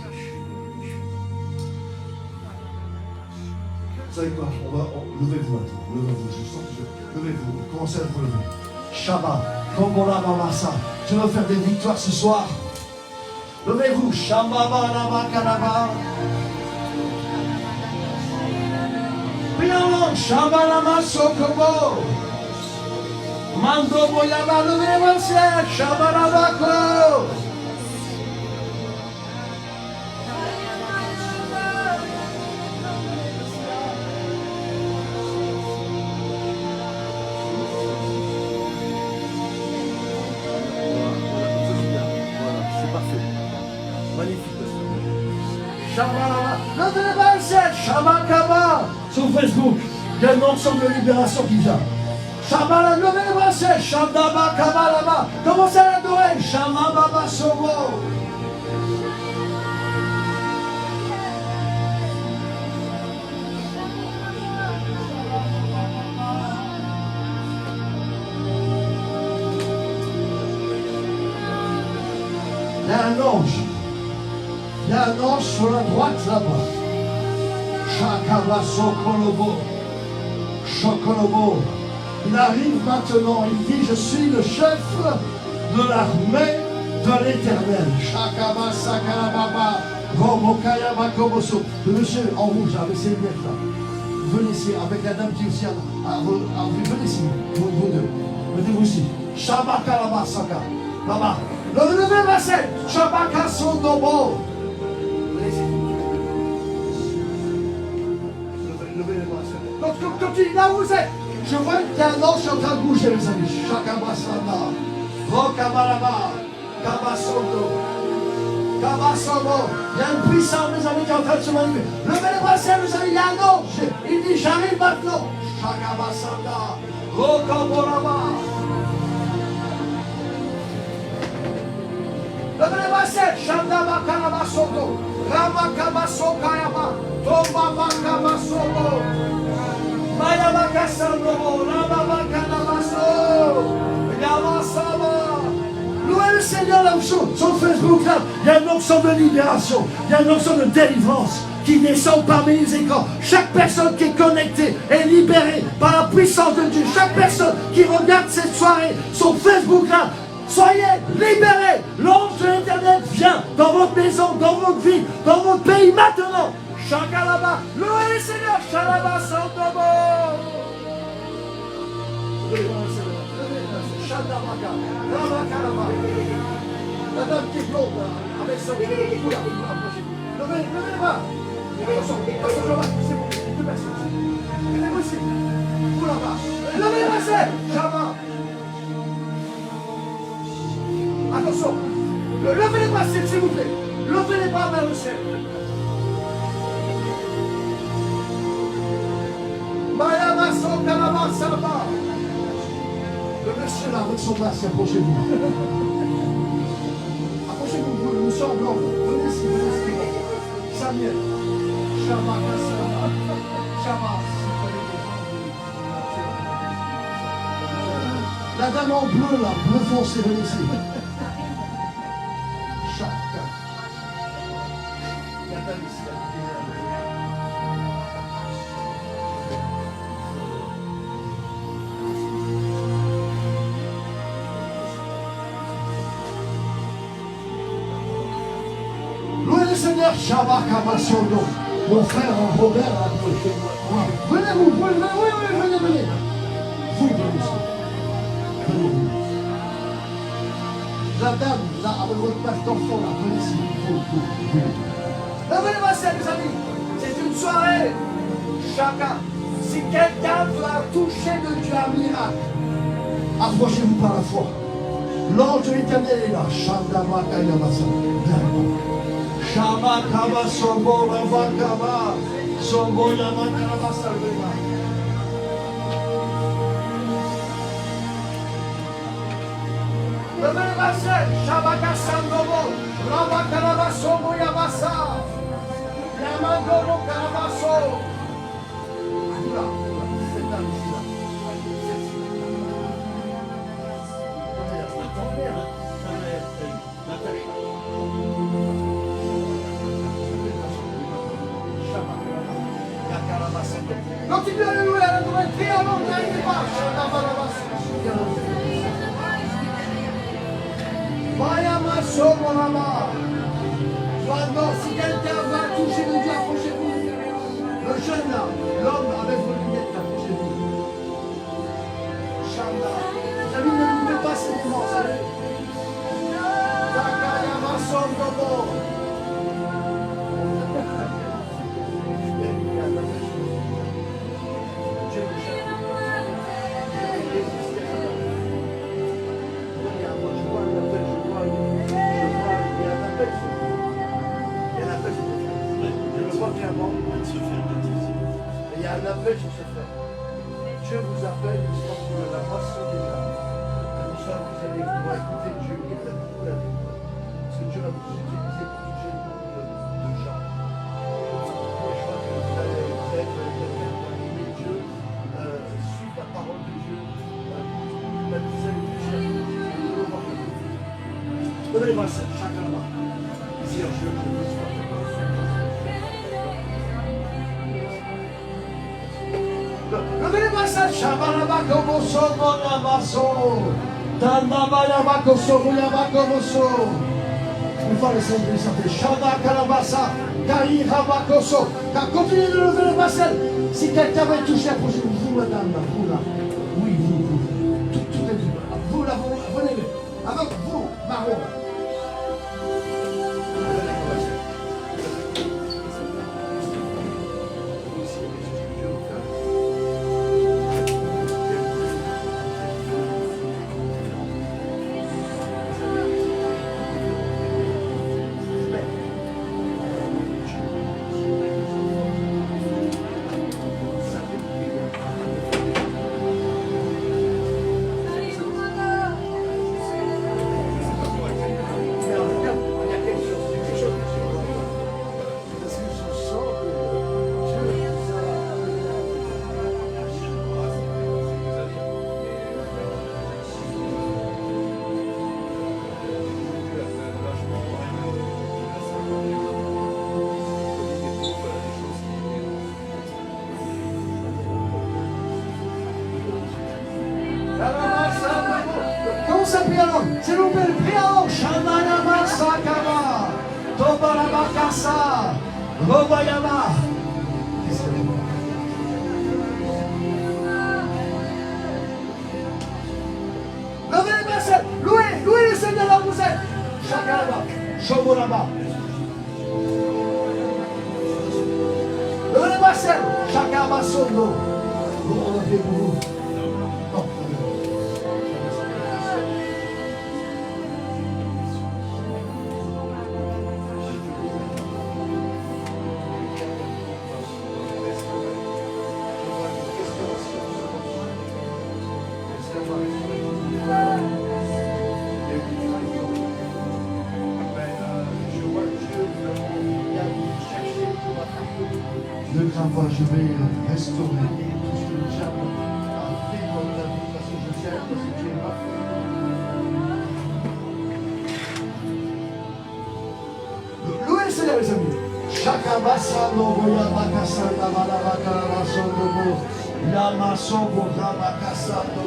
Vous savez quoi? Levez-vous maintenant. Levez-vous. Je sens que levez-vous. Commencez à vous lever. Shabbat. Kombola Mamasa. Je veux faire des victoires ce soir. Levez-vous. Shambaba Nama Kanaba. Prions. Shabalama Sokobo. Mando Boyama. Levez-vous. Shabalabako. Sur Facebook, il y a un ensemble de libération qui vient. Shabala, levez-le-moi, c'est Shabdaba Kabalaba. Commencez à l'adorer. Shamababa Sobo. Il y a un ange. Il y a un ange sur la droite là-bas. Shakaba Sokolobo. Chokolobo. Il arrive maintenant. Il dit, je suis le chef de l'armée de l'Éternel. Shakaba Sakalababa. Robokayaba Koboso. Le monsieur en rouge avec ses lunettes là. Venez ici avec la dame qui est aussi venez ici. Vous deux. Mettez-vous ici. Shabakalaba Saka. Là-bas. Levez ma scène. Shabaka Sondobo. Quand tu là où vous êtes, je vois qu'il y a un ange qui est en train de bouger, mes amis. Shakabasana, Rokabalaba, Kabasondo, Kabasondo. Il y a une puissance, mes amis, qui est en train de se manifester. Levez les bras, mes amis, il y a un ange. Il dit, j'arrive maintenant. Shakabasana, Rokabalaba. Levez les bras, Shandaba Kalabasondo, Ramakabaso Kayaba, Tomba Kabasondo. Louez le Seigneur là sur Facebook là. Il y a une onction de libération. Il y a une onction de délivrance qui descend parmi les écrans. Chaque personne qui est connectée est libérée par la puissance de Dieu. Chaque personne qui regarde cette soirée sur Facebook là, soyez libérés. L'ange de l'Éternel vient dans votre maison, dans votre vie, dans votre pays maintenant. Shakalaba, louez le Seigneur, Shalaba Santobo. La dame qui est blonde, avec son cou là, levez les bras. Attention, je vois, c'est bon, deux personnes. Levez-vous ici. Vous là-bas. Levez les bras, c'est Java. Attention. Levez les bras, s'il vous plaît. Levez les bras vers le ciel. Maya Maso Kalama Saba. Le monsieur là, avec son masque, approchez-vous. Approchez-vous, nous sommes blancs. Venez ici, venez ici. Samuel. Shama Kasa. Shama. La dame en bleu là, bleu foncé, venez ici. Chaka. La dame ici. Seigneur, Shabbat Kamasondo, mon frère Robert, venez vous, venez. Vous, venez ici. La dame, là, avec votre place d'enfant, là, venez ici. Vous. Levez-les-moi, mes amis. C'est une soirée. Chacun. Si quelqu'un va toucher de Dieu un miracle, approchez-vous par la foi. L'ange de l'Éternel est là. Shandama Kayabasa. Shama Kaba Sombo Ravakaba Sombo Yamakaba Salvema. Levez les bassins, Shabaka Sandobo, Ravakaraba Sombo Yabasa, Yamandoro Karabaso. Oula, c'est un ici là. Continuez à louer, à louer, priez avant, n'arrivez pas. Vayama Soborama. Maintenant, si quelqu'un va toucher le Dieu, approchez-vous. Le jeune là, l'homme avec vos lunettes, approchez-vous. Chanda. Les amis, ne l'oubliez pas ces moments, vous savez. Takayama Soborama. Il y a un appel sur ce frère. Dieu vous appelle, nous sommes dans la moisson déjà. Nous sommes, vous allez pouvoir écouter Dieu lire la Bible avec vous. Parce que Dieu va vous utiliser pour toucher beaucoup de gens. Je crois que vous allez être quelqu'un pour aimer Dieu, suivre la parole de Dieu. Vous allez toucher Dieu. Donnez-moi ça, chacun là-bas. Seigneur, je vous sois. Levez-les-moi ça, Shabarabakomoso, Monabaso, Tandabayabakoso, Muyabakomoso. Une fois les saints s'appellent Shabakalabasa, Kairabakoso. Continuez de lever le bassin. Si quelqu'un va toucher, approchez-vous, vous, madame, vous là. Oui, vous. Tout est libre. Vous là, venez. Avec vous, Marron. S'il vous plaît, prions. Shamanama Sakama. Tobarama Kasa. Robayama. Choboraba. Le Marcel, chacun va son nom. On a fait pour vous. Ne crains pas, je vais restaurer tout ce que le diable a fait dans ta vie parce que je t'aime, parce que tu es ma fille. Louez le Seigneur, les amis. Chakabasa no boya bakasanda balabaka rasondo. Yamasobo rabakasando.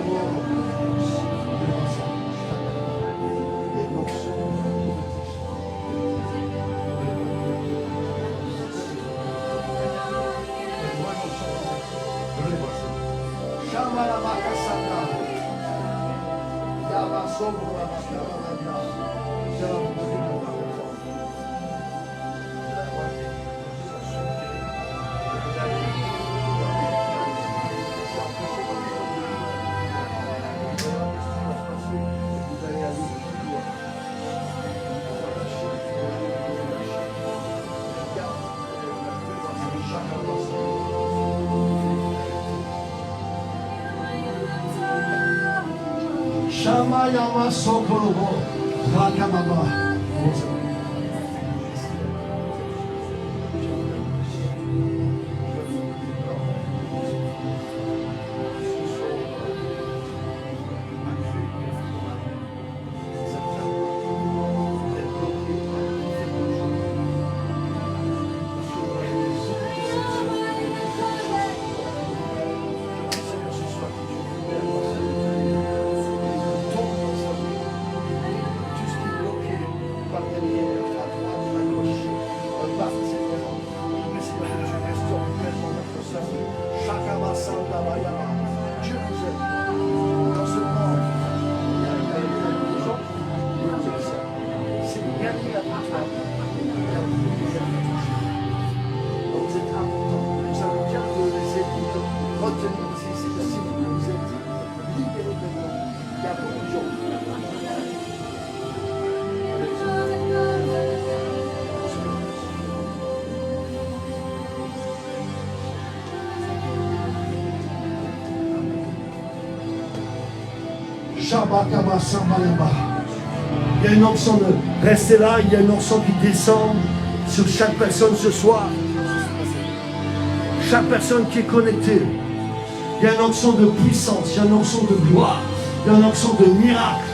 Shamayama Sokolobo, Rakamaba. Dieu vous aime. Dans ce monde, il y a des gens qui vous aiment. C'est rien qui a tout fait. Donc vous êtes important. Vous avez bien de les aider, retenir ici, c'est possible que vous êtes libérés maintenant. Il y a beaucoup de gens. Il y a une onction de rester là, il y a une onction qui descend sur chaque personne ce soir. Chaque personne qui est connectée. Il y a une onction de puissance, il y a une onction de gloire, il y a une onction de miracle.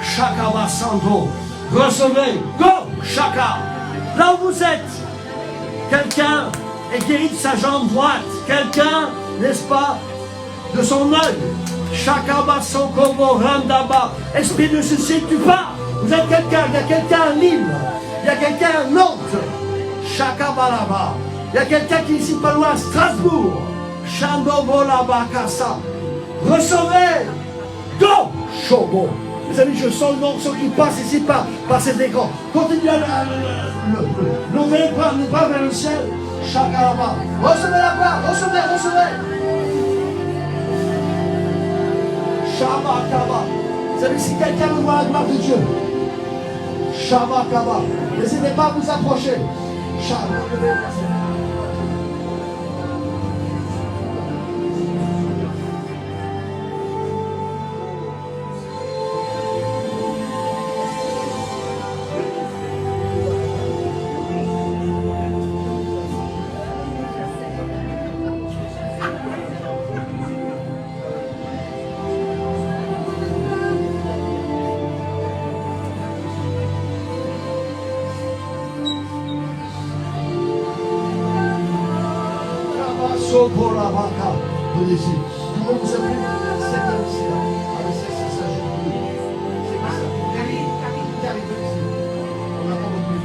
Chaka Basando. Recevez, go, Chaka. Là où vous êtes, quelqu'un est guéri de sa jambe droite. Quelqu'un, n'est-ce pas, de son œil. Chakaba Sankobo Randaba. Esprit ne se situe pas. Vous êtes quelqu'un, il y a quelqu'un à Nîmes, il y a quelqu'un à Nantes. Chakabalaba. Il y a quelqu'un qui est ici pas loin à Strasbourg. Chandobolaba Kassa. Recevez. Go. Chobo. Les amis, je sens le morceau qui passe ici par cet écran. Continuez à lever les bras vers le ciel. Chakalaba. Recevez la part, recevez. Shabakaba. Vous savez, si quelqu'un veut voir la gloire de Dieu, Shabakaba. N'hésitez pas à vous approcher. Shabakaba. Pour la vaca, venez-y. Comment vous appelez cet homme-ci là? Avec sa jupe bleue. C'est quoi ça? Karine, venez-y. On n'a pas votre nom.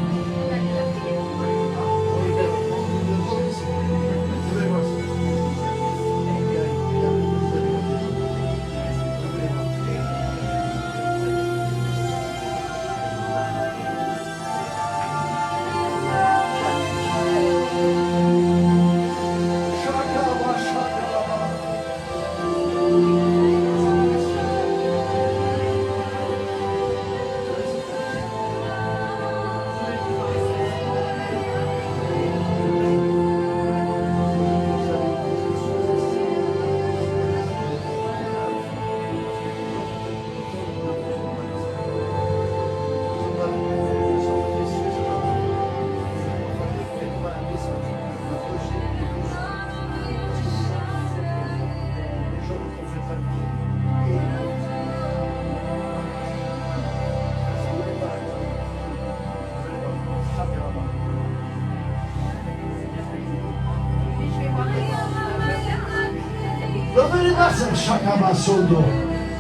Shakabasondo.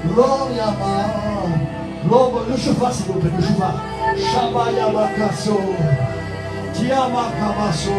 Gloria ma. Le cheval, s'il vous plaît, le cheval. Shabayabakaso. Tiamakabaso.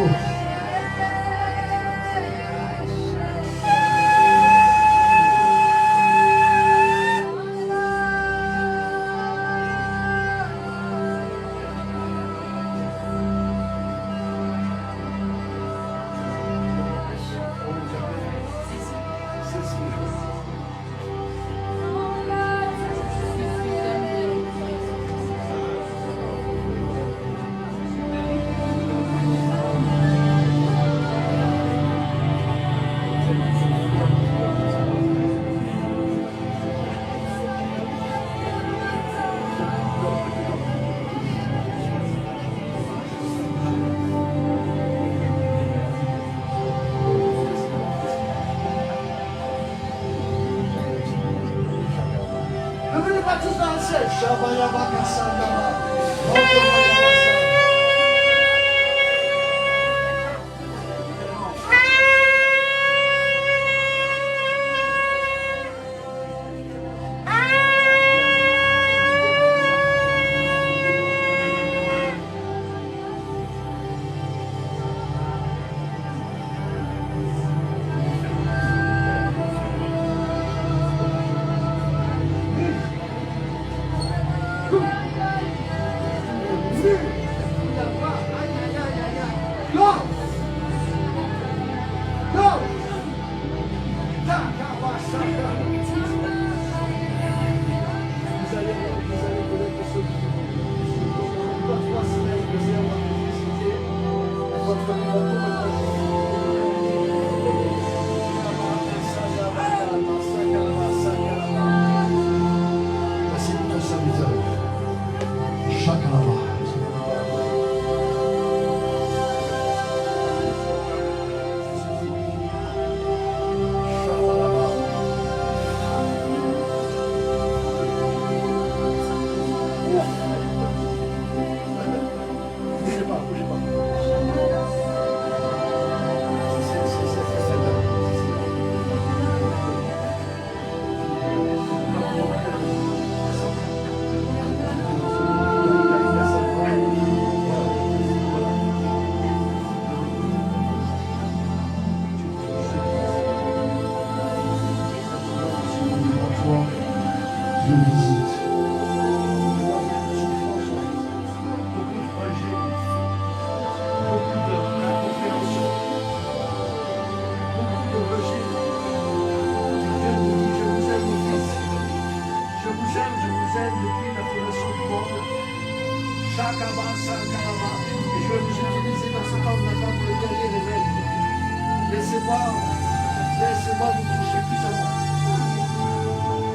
Laissez-moi vous toucher puissamment.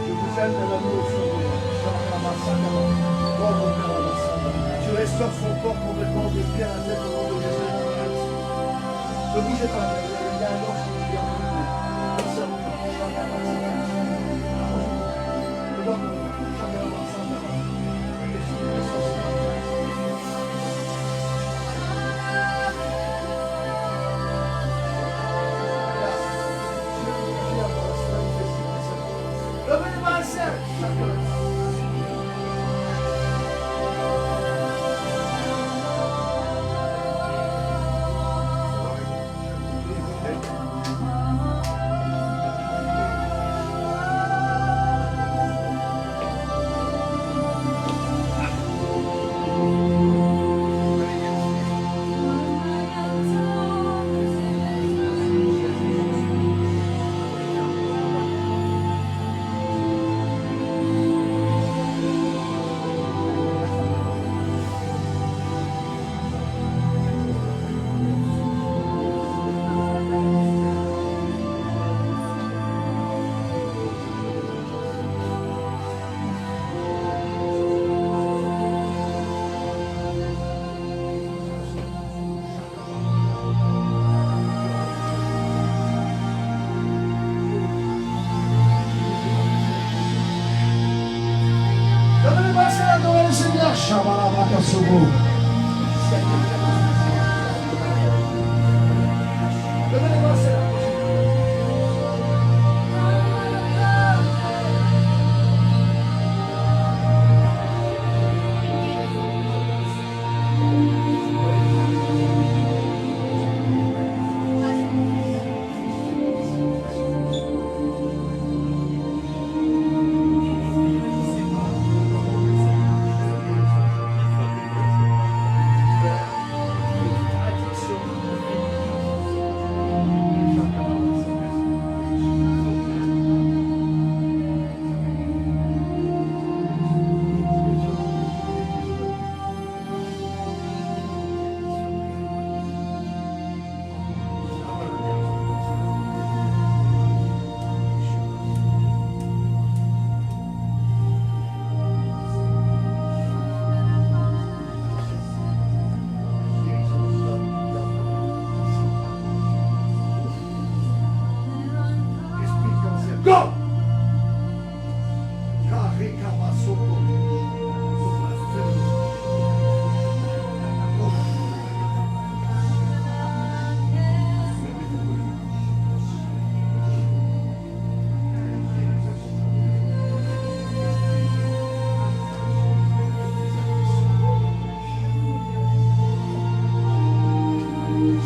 Je vous aime dans l'amour de tu restaures son corps complètement de pied à la tête au nom de Jésus. Ne bougez pas, il y a un ange qui vient.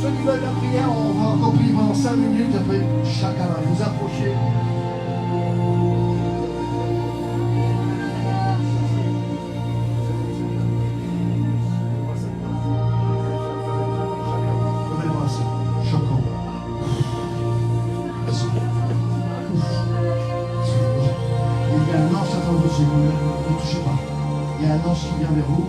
Ceux qui veulent la prière, on va encore prier pendant 5 minutes, après chacun va vous approcher. Levez-moi ça, choquant. Il y a un ange à vous, si vous ne touchez pas. Il y a un ange qui vient vers vous.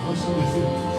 Recevez.